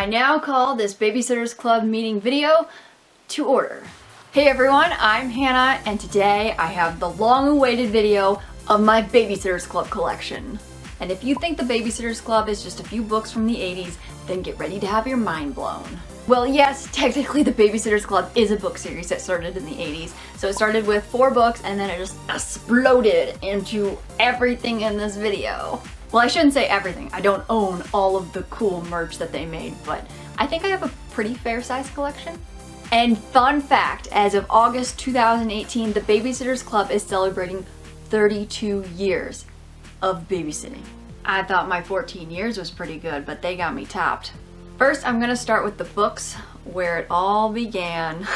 I now call this Babysitters Club meeting video to order. Hey everyone, I'm Hannah, and today I have the long-awaited video of my Babysitters Club collection. And if you think the Babysitters Club is just a few books from the 80s, then get ready to have your mind blown. Well, yes, technically the Babysitters Club is a book series that started in the 80s. So it started with 4 books and then it just exploded into everything in this video. Well, I shouldn't say everything. I don't own all of the cool merch that they made, but I think I have a pretty fair-sized collection. And fun fact, as of August 2018, the Babysitters Club is celebrating 32 years of babysitting. I thought my 14 years was pretty good, but they got me topped. First, I'm gonna start with the books where it all began.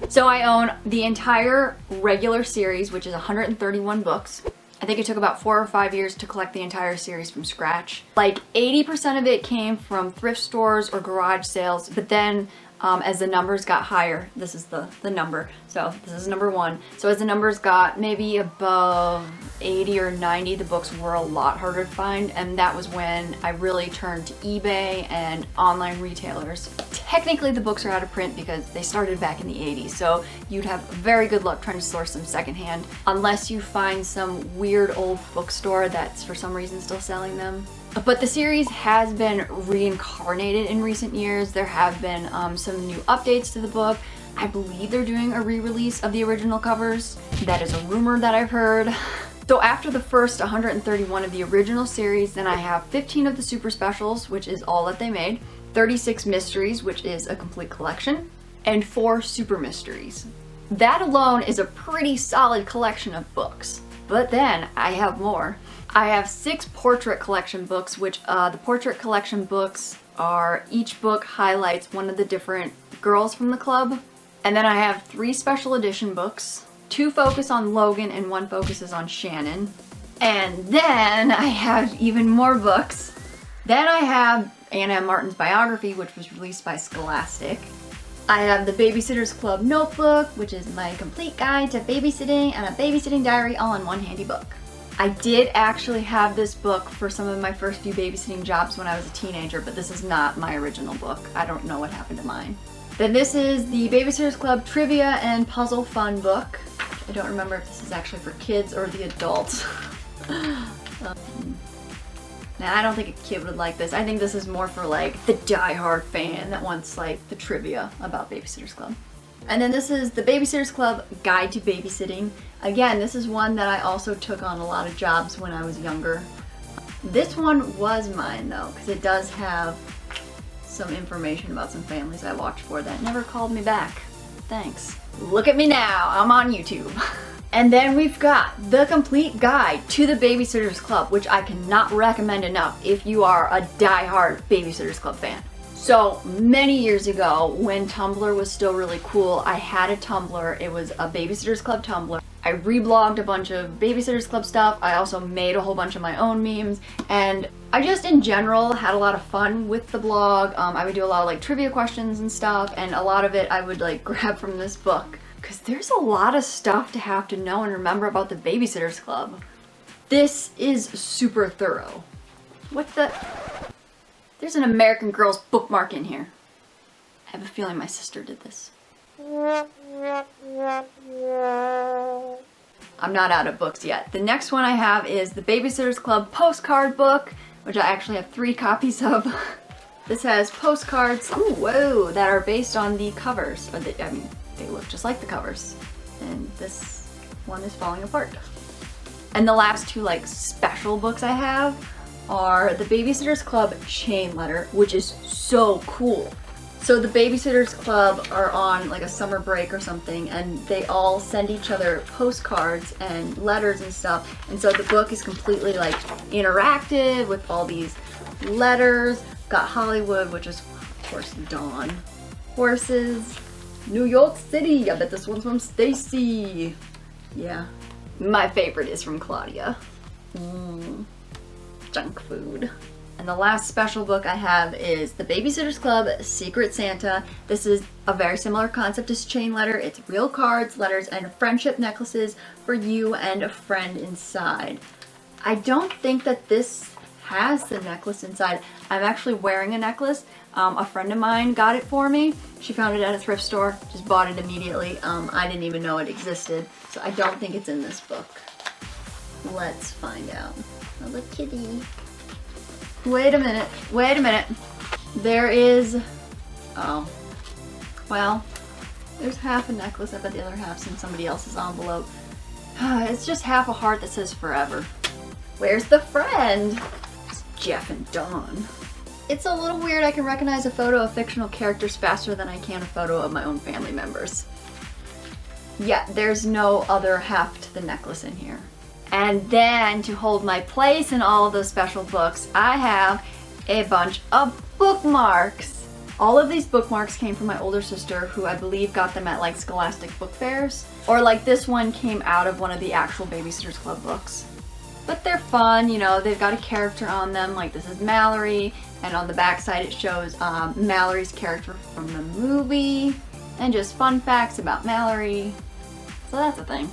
So I own the entire regular series, which is 131 books. I think it took about 4 or 5 years to collect the entire series from scratch. Like 80% of it came from thrift stores or garage sales, but then as the numbers got higher, this is the number, so this is number 1. So as the numbers got maybe above 80 or 90, the books were a lot harder to find, and that was when I really turned to eBay and online retailers. Technically the books are out of print because they started back in the 80s, so you'd have very good luck trying to source them secondhand, unless you find some weird old bookstore that's for some reason still selling them. But the series has been reincarnated in recent years. There have been some new updates to the book. I believe they're doing a re-release of the original covers. That is a rumor that I've heard. So after the first 131 of the original series, then I have 15 of the super specials, which is all that they made, 36 mysteries, which is a complete collection, and 4 super mysteries. That alone is a pretty solid collection of books. But then I have more. I have 6 portrait collection books, which the portrait collection books are, each book highlights one of the different girls from the club. And then I have 3 special edition books. 2 focus on Logan and 1 focuses on Shannon. And then I have even more books. Then I have Anna M. Martin's biography, which was released by Scholastic. I have the Babysitters Club notebook, which is my complete guide to babysitting, and a babysitting diary all in one handy book. I did actually have this book for some of my first few babysitting jobs when I was a teenager, but this is not my original book. I don't know what happened to mine. Then this is the Babysitters Club Trivia and Puzzle Fun book. I don't remember if this is actually for kids or the adults. Now, I don't think a kid would like this. I think this is more for like the die-hard fan that wants like the trivia about Babysitters Club. And then this is the Babysitters Club Guide to Babysitting. Again, this is one that I also took on a lot of jobs when I was younger. This one was mine though, because it does have some information about some families I watched for that never called me back. Thanks. Look at me now, I'm on YouTube. And then we've got the complete guide to the Babysitters Club, which I cannot recommend enough if you are a die-hard Babysitters Club fan. So many years ago, when Tumblr was still really cool, I had a Tumblr. It was a Babysitters Club Tumblr. I reblogged a bunch of Babysitters Club stuff. I also made a whole bunch of my own memes, and I just in general had a lot of fun with the blog. I would do a lot of like trivia questions and stuff, and a lot of it I would like grab from this book. Because there's a lot of stuff to have to know and remember about the Babysitters Club. This is super thorough. What the? There's an American Girl's bookmark in here. I have a feeling my sister did this. I'm not out of books yet. The next one I have is the Babysitters Club postcard book, which I actually have 3 copies of. This has postcards, ooh, whoa, that are based on the covers. Or they look just like the covers. And this one is falling apart. And the last 2 like special books I have are the Babysitters Club chain letter, which is so cool. So the Babysitters Club are on like a summer break or something, and they all send each other postcards and letters and stuff. And so the book is completely like interactive with all these letters. Got Hollywood, which is of course Dawn. Horses. New York City. I bet this one's from Stacy. Yeah. My favorite is from Claudia. Junk food. And the last special book I have is the Babysitters Club Secret Santa. This is a very similar concept as chain letter. It's real cards, letters, and friendship necklaces for you and a friend inside. I don't think that this has the necklace inside. I'm actually wearing a necklace. A friend of mine got it for me. She found it at a thrift store, just bought it immediately. I didn't even know it existed, so I don't think it's in this book. Let's find out. Oh, the kitty. Wait a minute. There is, oh, well, there's half a necklace. I bet the other half's in somebody else's envelope. It's just half a heart that says forever. Where's the friend? It's Jeff and Dawn. It's a little weird. I can recognize a photo of fictional characters faster than I can a photo of my own family members. Yeah, there's no other half to the necklace in here. And then to hold my place in all of those special books, I have a bunch of bookmarks. All of these bookmarks came from my older sister, who I believe got them at like Scholastic book fairs. Or like this one came out of one of the actual Babysitters Club books. But they're fun, you know, they've got a character on them, like this is Mallory, and on the back side it shows Mallory's character from the movie, and just fun facts about Mallory. So that's a thing.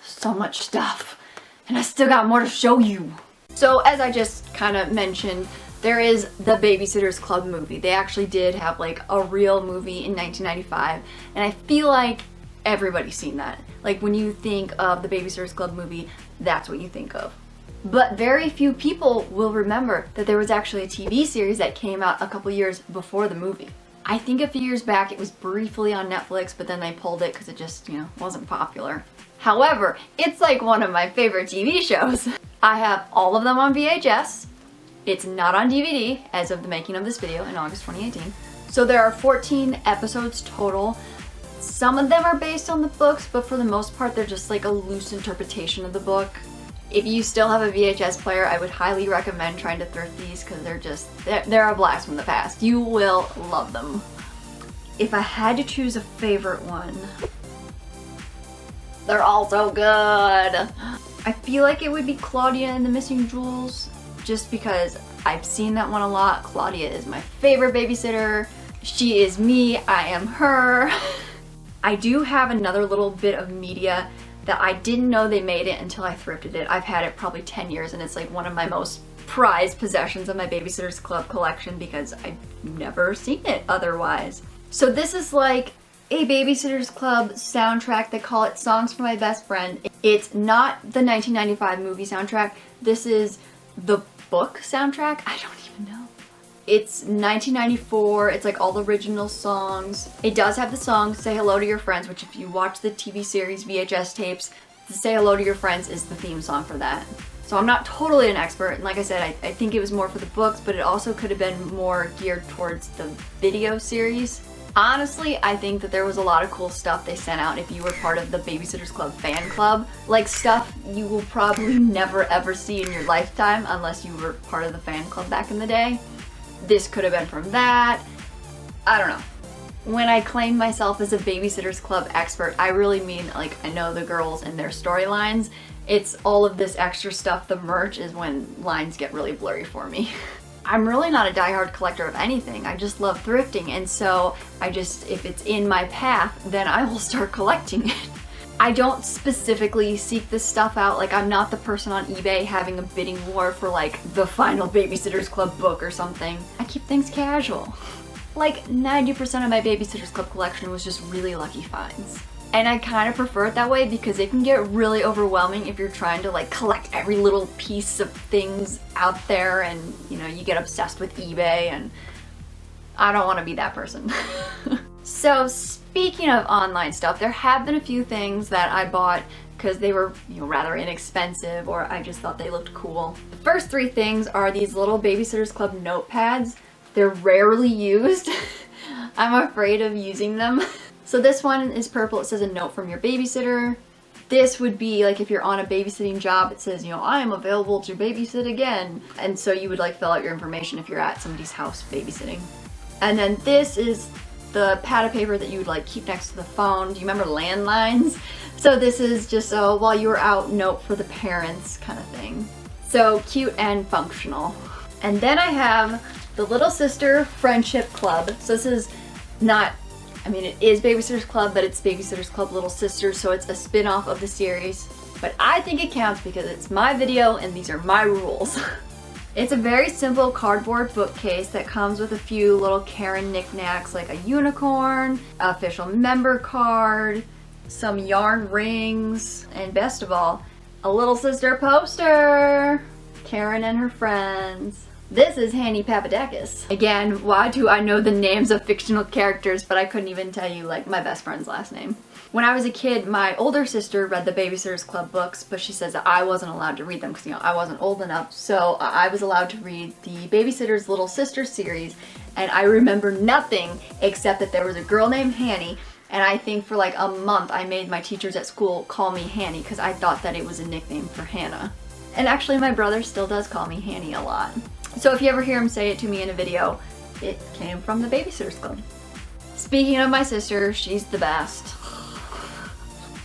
So much stuff, and I still got more to show you. So as I just kind of mentioned, there is the Babysitters Club movie. They actually did have like a real movie in 1995, and I feel like everybody's seen that. Like when you think of the Babysitters Club movie, that's what you think of. But very few people will remember that there was actually a TV series that came out a couple years before the movie. I think a few years back it was briefly on Netflix, but then they pulled it because it just, you know, wasn't popular. However, it's like one of my favorite TV shows. I have all of them on VHS. It's not on DVD as of the making of this video in August 2018. So there are 14 episodes total. Some of them are based on the books, but for the most part they're just like a loose interpretation of the book. If you still have a VHS player, I would highly recommend trying to thrift these because they're a blast from the past. You will love them. If I had to choose a favorite one, they're all so good. I feel like it would be Claudia and the Missing Jewels, just because I've seen that one a lot. Claudia is my favorite babysitter. She is me, I am her. I do have another little bit of media that I didn't know they made it until I thrifted it. I've had it probably 10 years and it's like one of my most prized possessions of my Babysitters Club collection because I've never seen it otherwise. So this is like a Babysitters Club soundtrack. They call it Songs for My Best Friend. It's not the 1995 movie soundtrack. This is the book soundtrack. I don't even know. It's 1994. It's like all original songs. It does have the song Say Hello to Your Friends, which if you watch the TV series VHS tapes, the Say Hello to Your Friends is the theme song for that. So I'm not totally an expert, and like I said, I think it was more for the books, but it also could have been more geared towards the video series. Honestly, I think that there was a lot of cool stuff they sent out if you were part of the Babysitters Club fan club. Like stuff you will probably never ever see in your lifetime unless you were part of the fan club back in the day. This could have been from that. I don't know. When I claim myself as a Babysitters Club expert, I really mean like I know the girls and their storylines. It's all of this extra stuff. The merch is when lines get really blurry for me. I'm really not a diehard collector of anything. I just love thrifting, and so if it's in my path, then I will start collecting it. I don't specifically seek this stuff out. Like I'm not the person on eBay having a bidding war for like the final Babysitters Club book or something. I keep things casual. Like 90% of my Babysitters Club collection was just really lucky finds. And I kind of prefer it that way because it can get really overwhelming if you're trying to like collect every little piece of things out there, and you know, you get obsessed with eBay, and I don't want to be that person. So speaking of online stuff, there have been a few things that I bought because they were, you know, rather inexpensive, or I just thought they looked cool. The first three things are these little Babysitters Club notepads. They're rarely used. I'm afraid of using them. So this one is purple. It says a note from your babysitter. This would be like if you're on a babysitting job, it says, you know, I am available to babysit again. And so you would like fill out your information if you're at somebody's house babysitting. And then this is the pad of paper that you would like keep next to the phone. Do you remember landlines? So this is just a while you were out note for the parents kind of thing. So cute and functional. And then I have the Little Sister Friendship Club. So this is not, I mean, it is Babysitter's Club, but it's Babysitter's Club Little Sisters, so it's a spin-off of the series. But I think it counts because it's my video and these are my rules. It's a very simple cardboard bookcase that comes with a few little Karen knickknacks like a unicorn, official member card, some yarn rings, and best of all, a little sister poster! Karen and her friends. This is Hanny Papadakis. Again, why do I know the names of fictional characters, but I couldn't even tell you like my best friend's last name. When I was a kid, my older sister read the Babysitter's Club books, but she says that I wasn't allowed to read them because, I wasn't old enough. So I was allowed to read the Babysitter's Little Sister series, and I remember nothing except that there was a girl named Hanny, and I think for like a month I made my teachers at school call me Hanny because I thought that it was a nickname for Hannah. And actually my brother still does call me Hanny a lot. So if you ever hear him say it to me in a video, it came from the Babysitter's Club. Speaking of my sister, she's the best.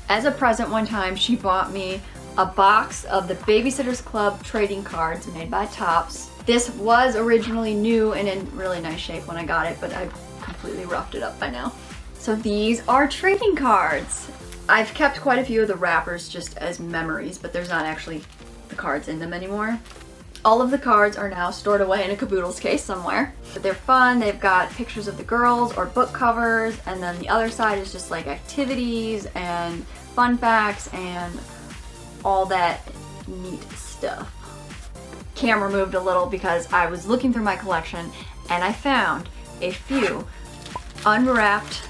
As a present one time, she bought me a box of the Babysitter's Club trading cards made by Topps. This was originally new and in really nice shape when I got it, but I've completely roughed it up by now. So these are trading cards. I've kept quite a few of the wrappers just as memories, but there's not actually the cards in them anymore. All of the cards are now stored away in a caboodles case somewhere. But they're fun. They've got pictures of the girls or book covers, and then the other side is just like activities and fun facts and all that neat stuff. Camera moved a little because I was looking through my collection and I found a few unwrapped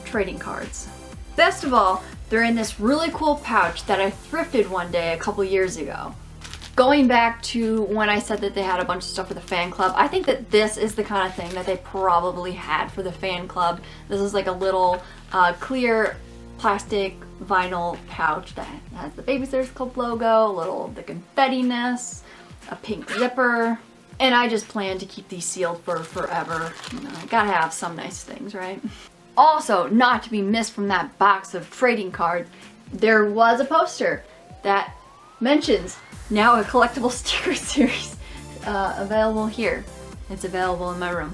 trading cards. Best of all, they're in this really cool pouch that I thrifted one day a couple years ago. Going back to when I said that they had a bunch of stuff for the fan club, I think that this is the kind of thing that they probably had for the fan club. This is like a little clear plastic vinyl pouch that has the Babysitter's Club logo, a little of the confetti-ness, a pink zipper, and I just plan to keep these sealed for forever. I gotta have some nice things, right? Also, not to be missed from that box of trading cards, there was a poster that mentions now a collectible sticker series available here. It's available in my room.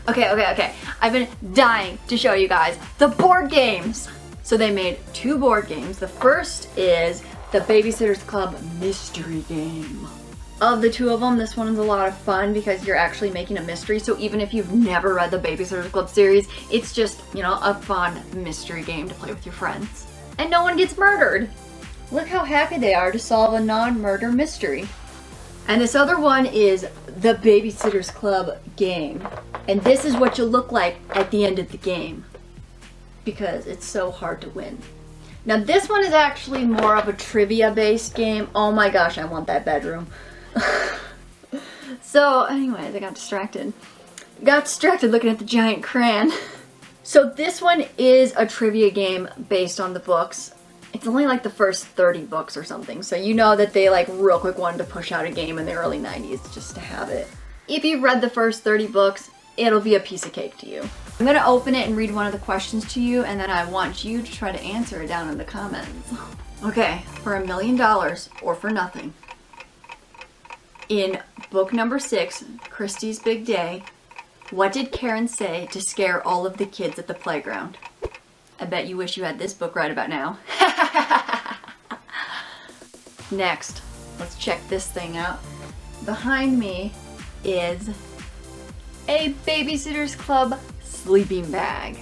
Okay. I've been dying to show you guys the board games. So they made 2 board games. The first is the Babysitter's Club mystery game. Of the 2 of them, this one is a lot of fun because you're actually making a mystery. So even if you've never read the Babysitter's Club series, it's just, a fun mystery game to play with your friends. And no one gets murdered. Look how happy they are to solve a non-murder mystery. And this other one is the Babysitter's Club game. And this is what you'll look like at the end of the game, because it's so hard to win. Now this one is actually more of a trivia-based game. Oh my gosh, I want that bedroom. So anyways, I got distracted. Looking at the giant crayon. So this one is a trivia game based on the books. It's only like the first 30 books or something, so you know that they like real quick wanted to push out a game in the early 90s just to have it. If you've read the first 30 books, it'll be a piece of cake to you. I'm gonna open it and read one of the questions to you, and then I want you to try to answer it down in the comments. Okay, for $1 million or for nothing. In book number 6, Christie's Big Day, what did Karen say to scare all of the kids at the playground? I bet you wish you had this book right about now. Next, let's check this thing out. Behind me is a Babysitter's Club sleeping bag.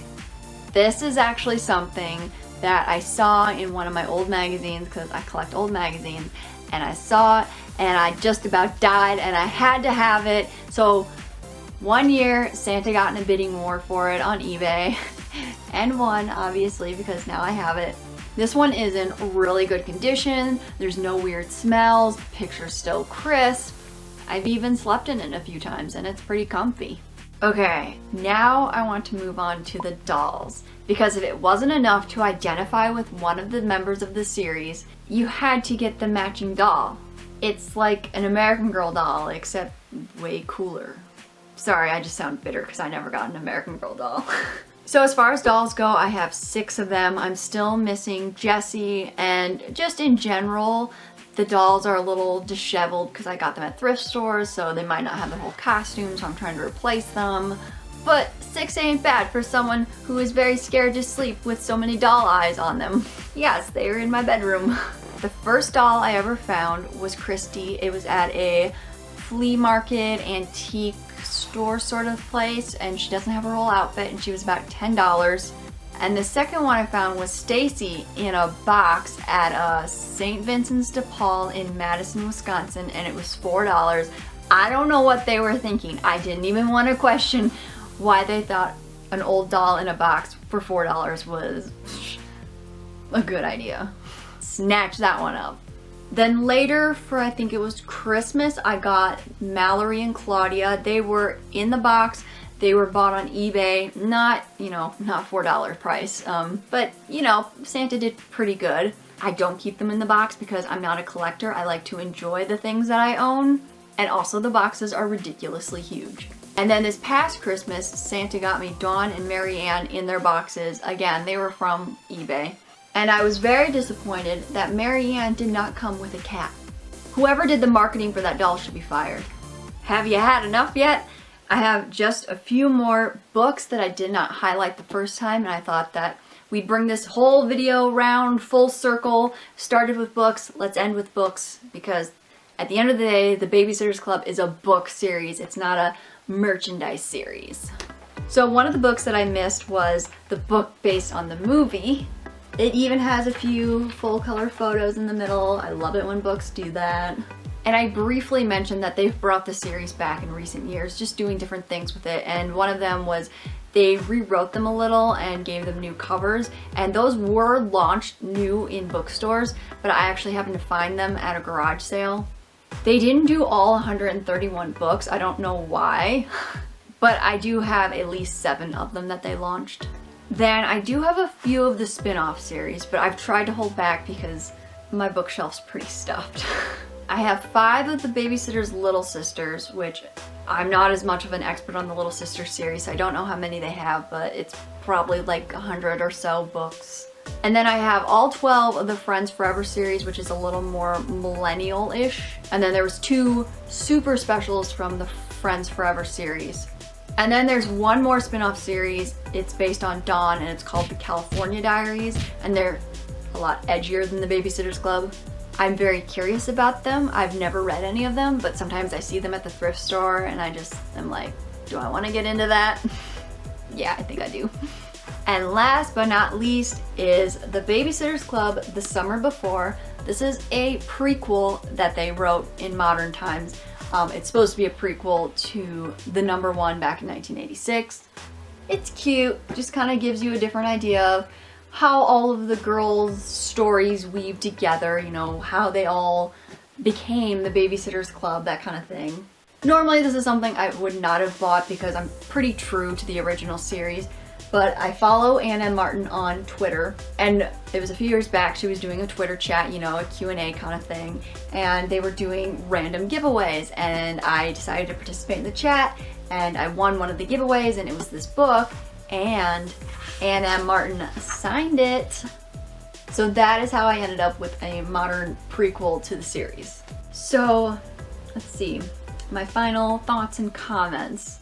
This is actually something that I saw in one of my old magazines because I collect old magazines, and I saw it and I just about died and I had to have it. So one year Santa got in a bidding war for it on eBay and won, obviously, because now I have it. This one is in really good condition. There's no weird smells. The picture's still crisp. I've even slept in it a few times and it's pretty comfy. Okay, now I want to move on to the dolls, because if it wasn't enough to identify with one of the members of the series, you had to get the matching doll. It's like an American Girl doll, except way cooler. Sorry, I just sound bitter because I never got an American Girl doll. So as far as dolls go, I have 6 of them. I'm still missing Jessie, and just in general, the dolls are a little disheveled because I got them at thrift stores, so they might not have the whole costume, so I'm trying to replace them. But 6 ain't bad for someone who is very scared to sleep with so many doll eyes on them. Yes, they are in my bedroom. The first doll I ever found was Christy. It was at a flea market, antique store sort of place, and she doesn't have her whole outfit, and she was about $10. And the second one I found was Stacy in a box at St. Vincent's de Paul in Madison, Wisconsin, and it was $4. I don't know what they were thinking. I didn't even want to question why they thought an old doll in a box for $4 was a good idea. Snatch that one up. Then later, for I think it was Christmas, I got Mallory and Claudia. They were in the box. They were bought on eBay. Not, not $4 price. But, Santa did pretty good. I don't keep them in the box because I'm not a collector. I like to enjoy the things that I own. And also the boxes are ridiculously huge. And then this past Christmas, Santa got me Dawn and Marianne in their boxes. Again, they were from eBay. And I was very disappointed that Marianne did not come with a cat. Whoever did the marketing for that doll should be fired. Have you had enough yet? I have just a few more books that I did not highlight the first time, and I thought that we'd bring this whole video round full circle. Started with books, let's end with books, because at the end of the day, the Babysitters Club is a book series. It's not a merchandise series. So one of the books that I missed was the book based on the movie. It even has a few full color photos in the middle. I love it when books do that. And I briefly mentioned that they've brought the series back in recent years, just doing different things with it. And one of them was they rewrote them a little and gave them new covers. And those were launched new in bookstores, but I actually happened to find them at a garage sale. They didn't do all 131 books. I don't know why, but I do have at least 7 of them that they launched. Then I do have a few of the spin-off series, but I've tried to hold back because my bookshelf's pretty stuffed. I have 5 of the Babysitter's Little Sisters, which I'm not as much of an expert on the Little Sister series, so I don't know how many they have, but it's probably like 100 or so books. And then I have all 12 of the Friends Forever series, which is a little more millennial-ish. And then there was 2 super specials from the Friends Forever series. And then there's one more spin-off series. It's based on Dawn, and it's called the California Diaries, and they're a lot edgier than the Babysitters Club. I'm very curious about them. I've never read any of them, but sometimes I see them at the thrift store, and I'm like, do I want to get into that? Yeah, I think I do. And last but not least is the Babysitters Club The Summer Before. This is a prequel that they wrote in modern times. It's supposed to be a prequel to the #1 back in 1986. It's cute, just kind of gives you a different idea of how all of the girls' stories weave together, how they all became the Babysitters Club, that kind of thing. Normally this is something I would not have bought because I'm pretty true to the original series, but I follow Anna Martin on Twitter, and it was a few years back. She was doing a Twitter chat, a Q&A kind of thing, and they were doing random giveaways, and I decided to participate in the chat, and I won one of the giveaways, and it was this book, and Anna Martin signed it. So that is how I ended up with a modern prequel to the series. So, let's see, my final thoughts and comments.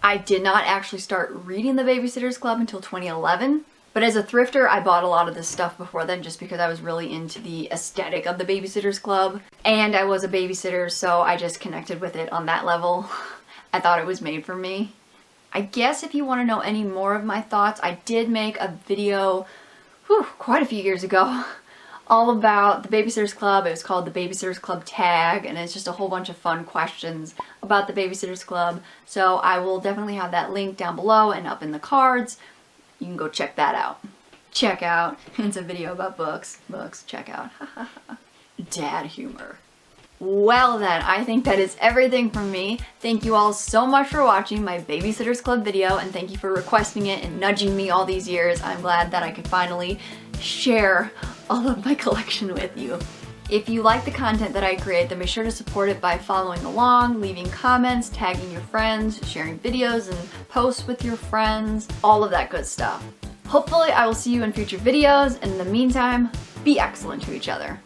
I did not actually start reading the Babysitters Club until 2011, but as a thrifter, I bought a lot of this stuff before then just because I was really into the aesthetic of the Babysitters Club, and I was a babysitter, so I just connected with it on that level. I thought it was made for me. I guess if you want to know any more of my thoughts, I did make a video quite a few years ago all about the Babysitters Club. It was called the Babysitters Club Tag, and it's just a whole bunch of fun questions about the Babysitters Club. So I will definitely have that link down below and up in the cards. You can go check that out. Check out. It's a video about books. Check out. Dad humor. Well then, I think that is everything from me. Thank you all so much for watching my Babysitters Club video, and thank you for requesting it and nudging me all these years. I'm glad that I could finally share all of my collection with you. If you like the content that I create, then be sure to support it by following along, leaving comments, tagging your friends, sharing videos and posts with your friends, all of that good stuff. Hopefully I will see you in future videos, and in the meantime, be excellent to each other.